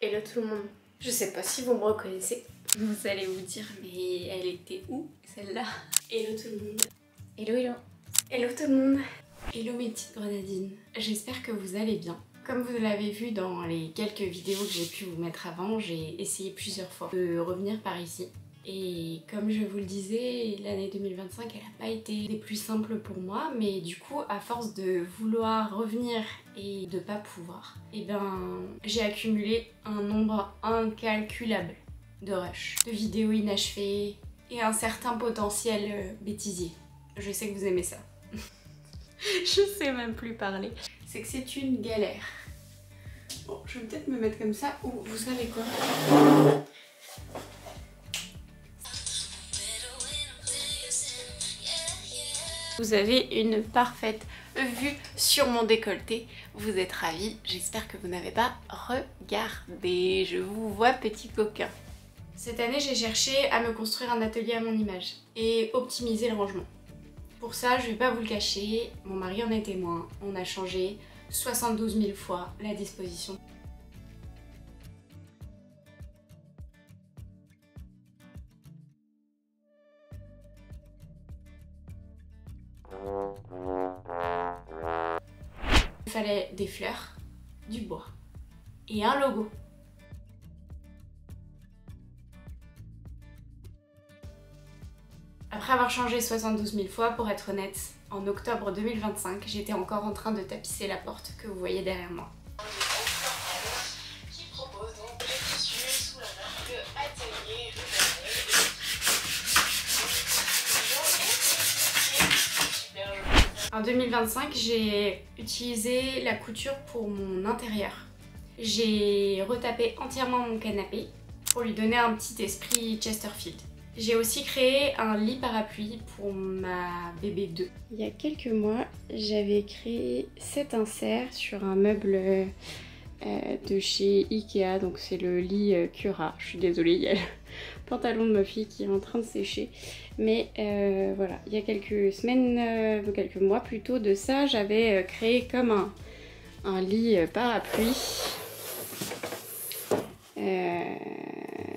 Hello tout le monde. Je sais pas si vous me reconnaissez. Vous allez vous dire, mais elle était où celle-là? Hello tout le monde. Hello hello. Hello tout le monde. Hello mes petites grenadines. J'espère que vous allez bien. Comme vous l'avez vu dans les quelques vidéos que j'ai pu vous mettre avant, j'ai essayé plusieurs fois de revenir par ici. Et comme je vous le disais, l'année 2025 elle n'a pas été des plus simples pour moi, mais du coup à force de vouloir revenir et de pas pouvoir, et ben j'ai accumulé un nombre incalculable de rushs, de vidéos inachevées et un certain potentiel bêtisier. Je sais que vous aimez ça. Je sais même plus parler. C'est que c'est une galère. Bon, je vais peut-être me mettre comme ça, ou vous savez quoi? Vous avez une parfaite vue sur mon décolleté. Vous êtes ravis. J'espère que vous n'avez pas regardé. Je vous vois, petit coquin. Cette année, j'ai cherché à me construire un atelier à mon image et optimiser le rangement. Pour ça, je vais pas vous le cacher, mon mari en est témoin. On a changé 72 000 fois la disposition. Il fallait des fleurs, du bois et un logo. Après avoir changé 72 000 fois, pour être honnête, en octobre 2025, j'étais encore en train de tapisser la porte que vous voyez derrière moi. Qui propose donc des tissus sous la marque Atelier En 2025, j'ai utilisé la couture pour mon intérieur. J'ai retapé entièrement mon canapé pour lui donner un petit esprit Chesterfield. J'ai aussi créé un lit parapluie pour ma bébé 2. Il y a quelques mois, j'avais créé cet insert sur un meuble de chez Ikea, donc c'est le lit Cura. Je suis désolée, il y a le pantalon de ma fille qui est en train de sécher. Mais voilà, il y a quelques semaines, quelques mois plutôt de ça, j'avais créé comme un lit parapluie.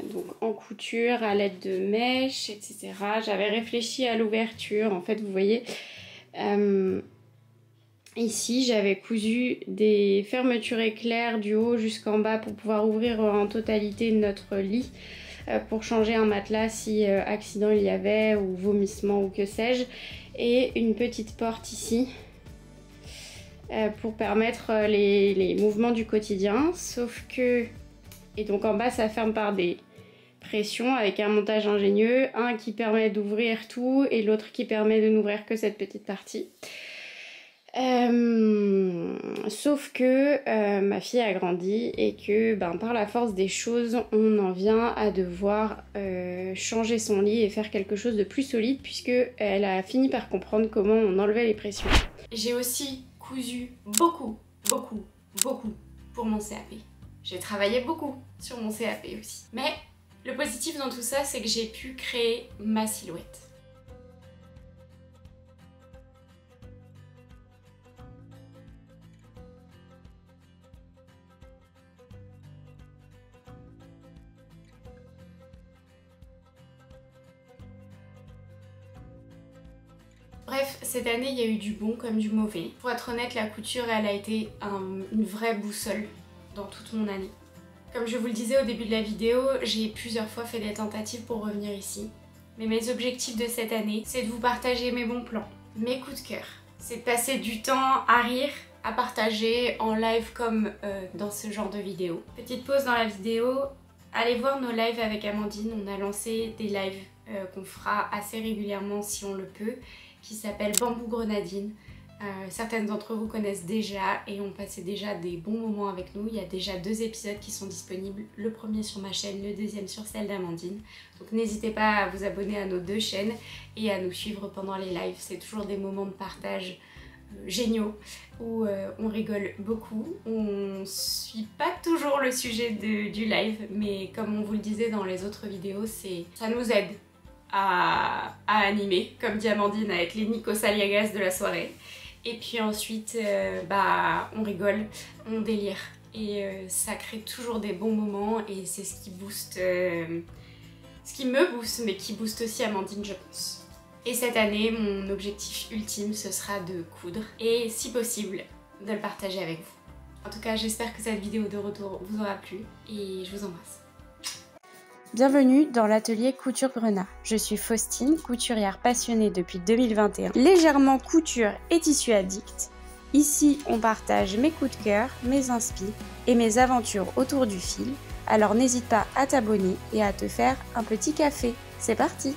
Donc en couture, à l'aide de mèches, etc. J'avais réfléchi à l'ouverture. En fait, vous voyez, ici, j'avais cousu des fermetures éclairs du haut jusqu'en bas pour pouvoir ouvrir en totalité notre lit pour changer un matelas si accident il y avait ou vomissement ou que sais-je. Et une petite porte ici pour permettre les mouvements du quotidien. Sauf que... Et donc en bas, ça ferme par des pressions avec un montage ingénieux, un qui permet d'ouvrir tout et l'autre qui permet de n'ouvrir que cette petite partie. Sauf que ma fille a grandi et que par la force des choses, on en vient à devoir changer son lit et faire quelque chose de plus solide puisque elle a fini par comprendre comment on enlevait les pressions. J'ai aussi cousu beaucoup pour mon CAP. J'ai travaillé beaucoup sur mon CAP aussi. Mais le positif dans tout ça, c'est que j'ai pu créer ma silhouette. Bref, cette année, il y a eu du bon comme du mauvais. Pour être honnête, la couture, elle a été une vraie boussole dans toute mon année. Comme je vous le disais au début de la vidéo, j'ai plusieurs fois fait des tentatives pour revenir ici. Mais mes objectifs de cette année, c'est de vous partager mes bons plans, mes coups de cœur. C'est de passer du temps à rire, à partager en live comme dans ce genre de vidéo. Petite pause dans la vidéo, allez voir nos lives avec Amandine. On a lancé des lives qu'on fera assez régulièrement si on le peut, qui s'appelle Bambou Grenadine. Certaines d'entre vous connaissent déjà et ont passé déjà des bons moments avec nous. Il y a déjà 2 épisodes qui sont disponibles, le premier sur ma chaîne, le deuxième sur celle d'Amandine. Donc n'hésitez pas à vous abonner à nos 2 chaînes et à nous suivre pendant les lives. C'est toujours des moments de partage géniaux où on rigole beaucoup. On suit pas toujours le sujet du live, mais comme on vous le disait dans les autres vidéos, ça nous aide à animer, comme dit Amandine, à être les Nikos Aliagas de la soirée. Et puis ensuite, on rigole, on délire et ça crée toujours des bons moments et c'est ce qui booste, ce qui me booste mais qui booste aussi Amandine je pense. Et cette année mon objectif ultime ce sera de coudre et si possible de le partager avec vous. En tout cas j'espère que cette vidéo de retour vous aura plu et je vous embrasse. Bienvenue dans l'atelier Couture Grenat. Je suis Faustine, couturière passionnée depuis 2021, légèrement couture et tissu addict. Ici, on partage mes coups de cœur, mes inspi et mes aventures autour du fil. Alors n'hésite pas à t'abonner et à te faire un petit café. C'est parti!